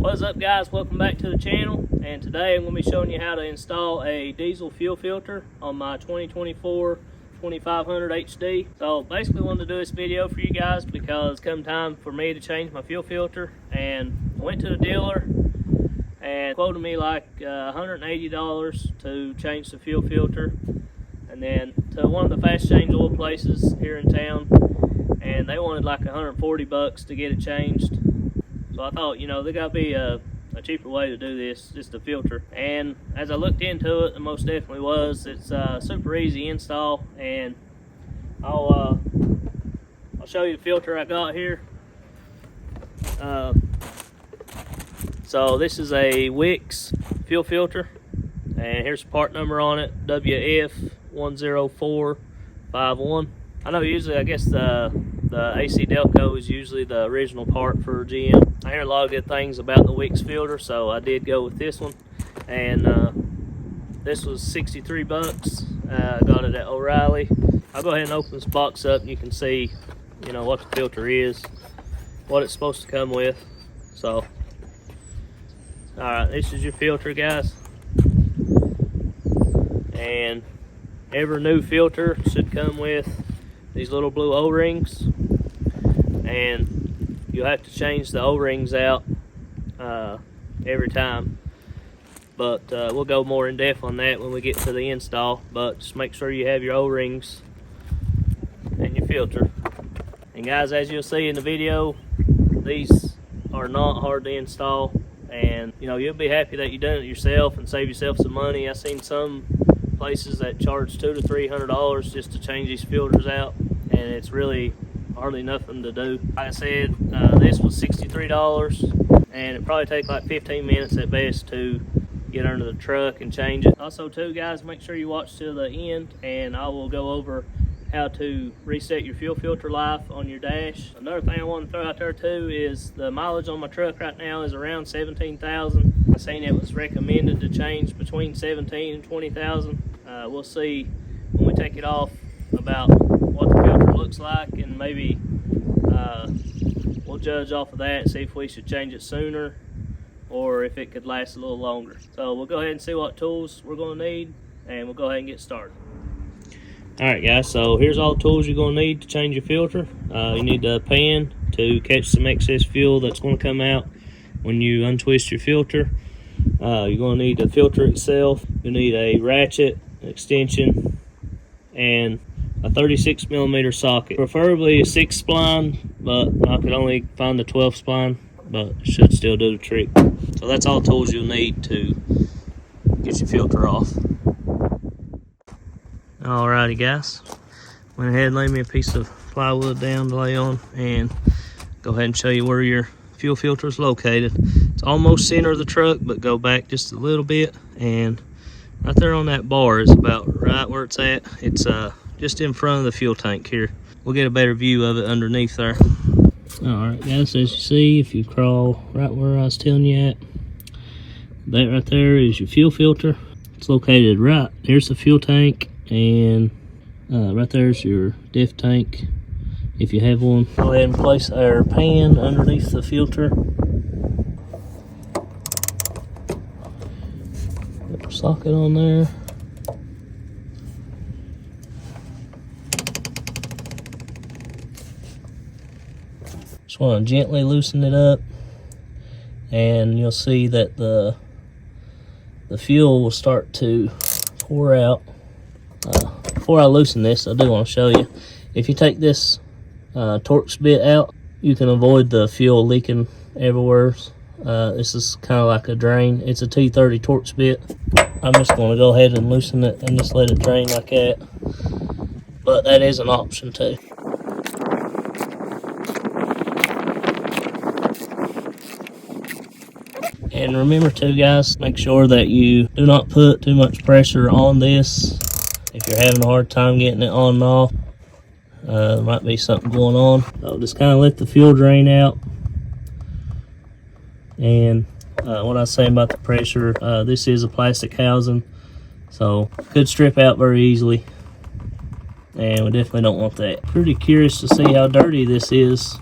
What's up guys, welcome back to the channel, and today I'm going to be showing you how to install a diesel fuel filter on my 2024 2500 HD. So basically I wanted to do this video for you guys because it's come time for me to change my fuel filter, and I went to the dealer and quoted me like $180 to change the fuel filter, and then to one of the fast change oil places here in town, and they wanted like $140 to get it changed. So I thought, you know, there got to be a cheaper way to do this, just a filter. And as I looked into it, it most definitely was. It's a super easy install, and I'll show you the filter I got here. So this is a Wix fuel filter, and here's the part number on it, WF10451. I know usually, I guess the AC Delco is usually the original part for GM. I hear a lot of good things about the Wix filter, so I did go with this one. And this was 63 bucks. I got it at O'Reilly. I'll go ahead and open this box up and you can see, you know, what the filter is, what it's supposed to come with. So, alright, this is your filter, guys. And every new filter should come with these little blue O-rings, and you'll have to change the O-rings out every time, but we'll go more in depth on that when we get to the install. But just make sure you have your O-rings and your filter. And guys, as you'll see in the video, these are not hard to install, and you know, you'll be happy that you done it yourself and save yourself some money. I've seen some places that charge $200 to $300 just to change these filters out, and it's really hardly nothing to do. Like I said, this was $63, and it probably take like 15 minutes at best to get under the truck and change it. Also too guys, make sure you watch till the end, and I will go over how to reset your fuel filter life on your dash. Another thing I want to throw out there too is the mileage on my truck right now is around 17,000. I seen it was recommended to change between 17 and 20,000. We'll see when we take it off about what the filter looks like, and maybe we'll judge off of that and see if we should change it sooner or if it could last a little longer. So we'll go ahead and see what tools we're going to need, and we'll go ahead and get started. Alright guys, so here's all the tools you're going to need to change your filter. You need a pan to catch some excess fuel that's going to come out when you untwist your filter. You're going to need the filter itself. You need a ratchet, extension, and a 36mm socket. Preferably a 6 spline, but I could only find the 12 spline, but it should still do the trick. So that's all the tools you'll need to get your filter off. Alrighty guys, went ahead and laid me a piece of plywood down to lay on, and go ahead and show you where your fuel filter is located. It's almost center of the truck, but go back just a little bit, and right there on that bar is about right where it's at. It's just in front of the fuel tank here. We'll get a better view of it underneath there. Alright guys, as you see, if you crawl right where I was telling you at, that right there is your fuel filter. It's located right, here's the fuel tank, and right there's your diff tank if you have one. Go ahead and place our pan underneath the filter. Put our socket on there. Just want to gently loosen it up, and you'll see that the fuel will start to pour out. Before I loosen this, I do want to show you, if you take this Torx bit out, you can avoid the fuel leaking everywhere. This is kind of like a drain. It's a T30 Torx bit. I'm just going to go ahead and loosen it and just let it drain like that, but that is an option too. And remember too guys, make sure that you do not put too much pressure on this. If you're having a hard time getting it on and off, there might be something going on. So just kind of let the fuel drain out. And what I was saying about the pressure, this is a plastic housing, so it could strip out very easily, and we definitely don't want that. Pretty curious to see how dirty this is,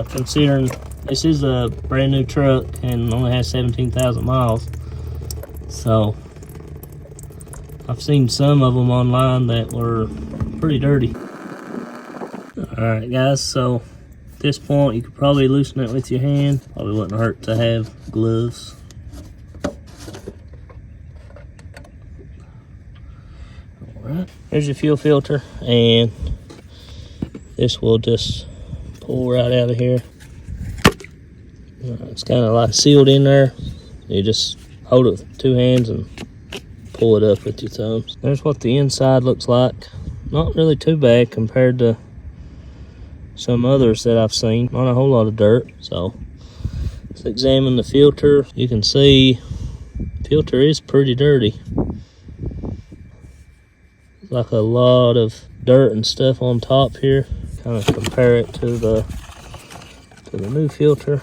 considering This is a brand new truck and only has 17,000 miles. So I've seen some of them online that were pretty dirty. Alright guys, so at this point you could probably loosen it with your hand. Probably wouldn't hurt to have gloves. Alright, here's your fuel filter, and this will just pull right out of here. It's kind of like sealed in there. You just hold it with 2 hands and pull it up with your thumbs. There's what the inside looks like. Not really too bad compared to some others that I've seen. Not a whole lot of dirt. So let's examine the filter. You can see the filter is pretty dirty. Like a lot of dirt and stuff on top here. Kind of compare it to the new filter.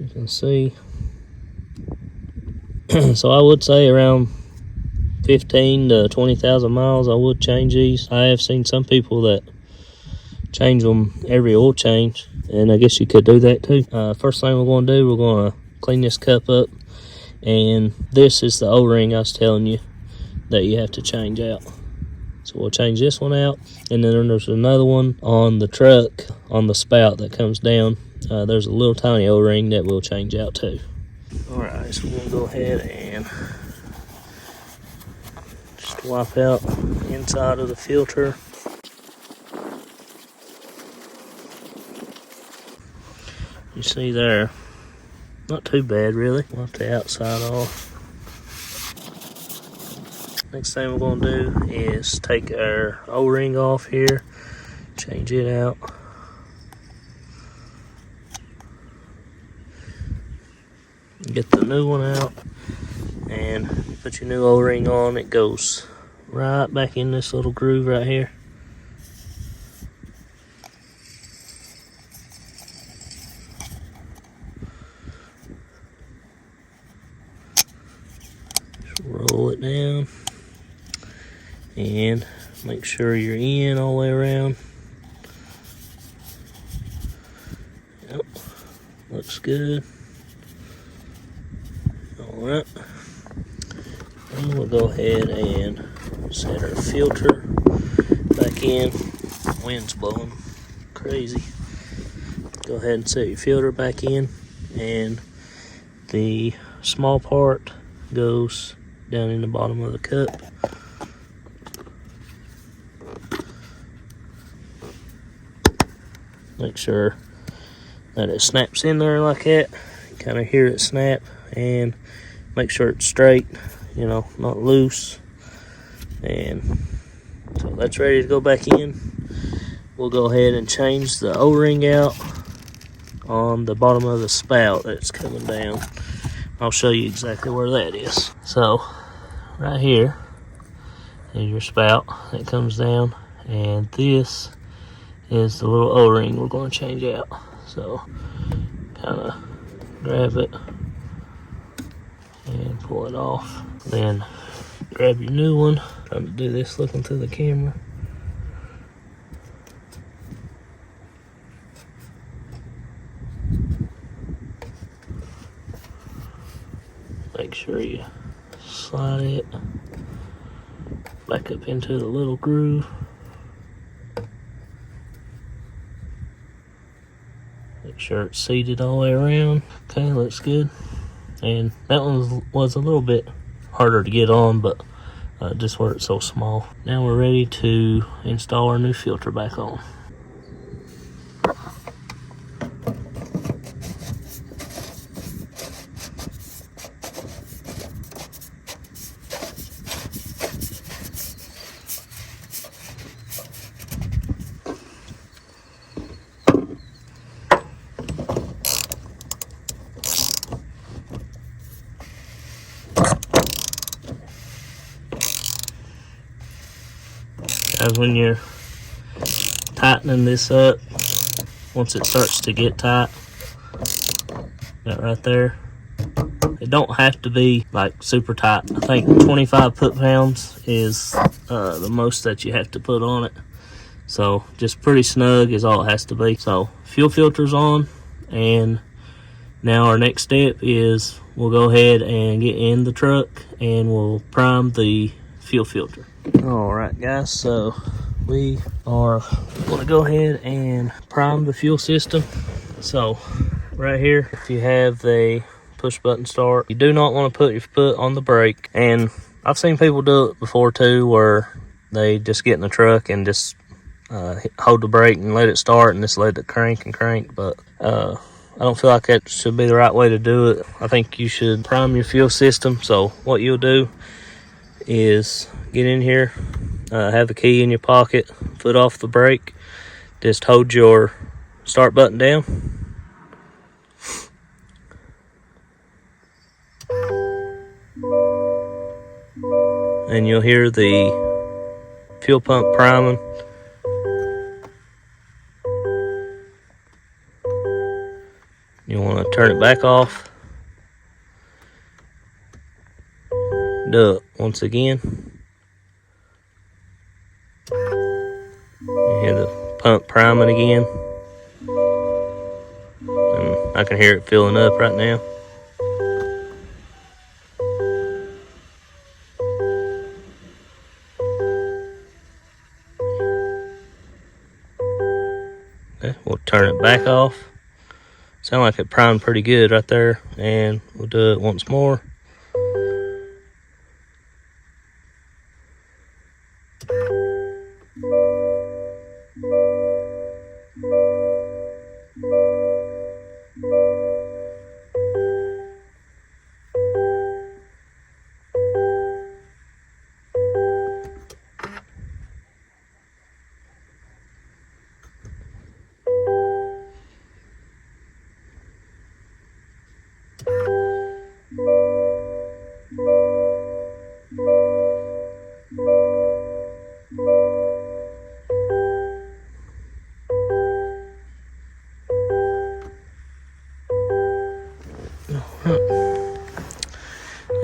You can see. So I would say around 15 to 20,000 miles I would change these. I have seen some people that change them every oil change, and I guess you could do that too. First thing we're going to do, we're going to clean this cup up, and this is the O-ring I was telling you that you have to change out. So we'll change this one out, and then there's another one on the truck on the spout that comes down. There's a little tiny O-ring that we'll change out too. Alright, so we're going to go ahead and just wipe out the inside of the filter. You see there, not too bad really. Wipe the outside off. Next thing we're going to do is take our O-ring off here, change it out. Get the new one out and put your new O-ring on. It goes right back in this little groove right here. Just roll it down and make sure you're in all the way around. Yep, looks good. Alright, and we'll go ahead and set our filter back in. Wind's blowing crazy. Go ahead and set your filter back in, and the small part goes down in the bottom of the cup. Make sure that it snaps in there like that. You kind of hear it snap, and make sure it's straight, you know, not loose. And so that's ready to go back in. We'll go ahead and change the O-ring out on the bottom of the spout that's coming down. I'll show you exactly where that is. So right here is your spout that comes down, and this is the little O-ring we're going to change out. So kind of grab it and pull it off. Then grab your new one. Trying to do this looking through the camera. Make sure you slide it back up into the little groove. Make sure it's seated all the way around. Okay, looks good. And that one was a little bit harder to get on, but just where it's so small. Now we're ready to install our new filter back on. Guys, when you're tightening this up, once it starts to get tight, that right there, it don't have to be like super tight. I think 25 foot-pounds is the most that you have to put on it. So just pretty snug is all it has to be. So fuel filter's on, and now our next step is we'll go ahead and get in the truck and we'll prime the fuel filter. Alright guys, so we are going to go ahead and prime the fuel system. So right here, if you have the push button start, you do not want to put your foot on the brake. And I've seen people do it before too, where they just get in the truck and just hold the brake and let it start and just let it crank and crank. But I don't feel like that should be the right way to do it. I think you should prime your fuel system. So what you'll do is get in here, have the key in your pocket, foot off the brake, just hold your start button down. And you'll hear the fuel pump priming. You want to turn it back off. Do it once again. You hear the pump priming again. And I can hear it filling up right now. Okay, we'll turn it back off. Sound like it primed pretty good right there, and we'll do it once more.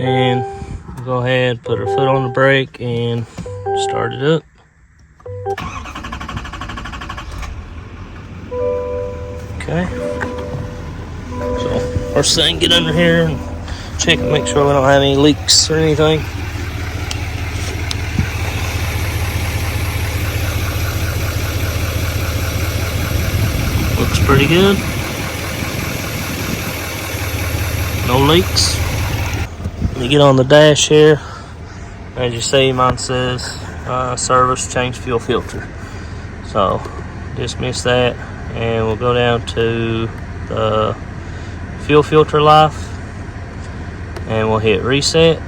And we'll go ahead, put our foot on the brake and start it up. Okay. So first thing, get under here and check and make sure we don't have any leaks or anything. Looks pretty good. No leaks. Let me get on the dash here. As you see, mine says service, change fuel filter. So dismiss that, and we'll go down to the fuel filter life, and we'll hit reset,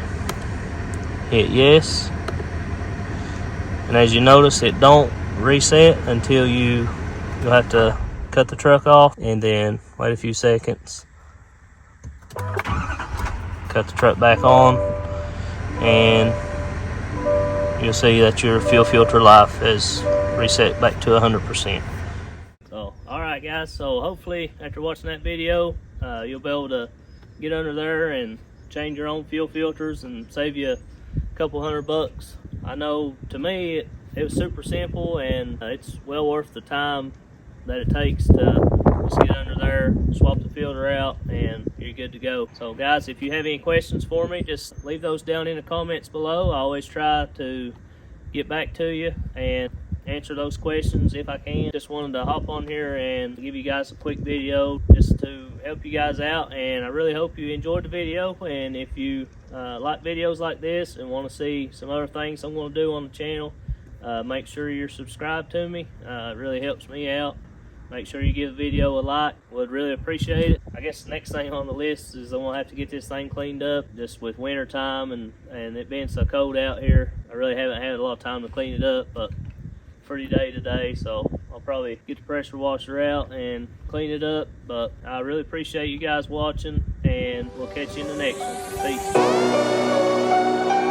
hit yes. And as you notice, it don't reset until you'll have to cut the truck off and then wait a few seconds, cut the truck back on, and you'll see that your fuel filter life has reset back to 100%. So, alright guys, so hopefully after watching that video, you'll be able to get under there and change your own fuel filters and save you a couple $100. I know, to me, it was super simple, and it's well worth the time that it takes to just get under there, swap the filter out, and you're good to go. So guys, if you have any questions for me, just leave those down in the comments below. I always try to get back to you and answer those questions if I can. Just wanted to hop on here and give you guys a quick video just to help you guys out, and I really hope you enjoyed the video. And if you like videos like this and want to see some other things I'm going to do on the channel, make sure you're subscribed to me. It really helps me out. Make sure you give the video a like. Would really appreciate it. I guess the next thing on the list is I'm gonna have to get this thing cleaned up. Just with winter time and it being so cold out here, I really haven't had a lot of time to clean it up, but pretty day today, so I'll probably get the pressure washer out and clean it up. But I really appreciate you guys watching, and we'll catch you in the next one. Peace.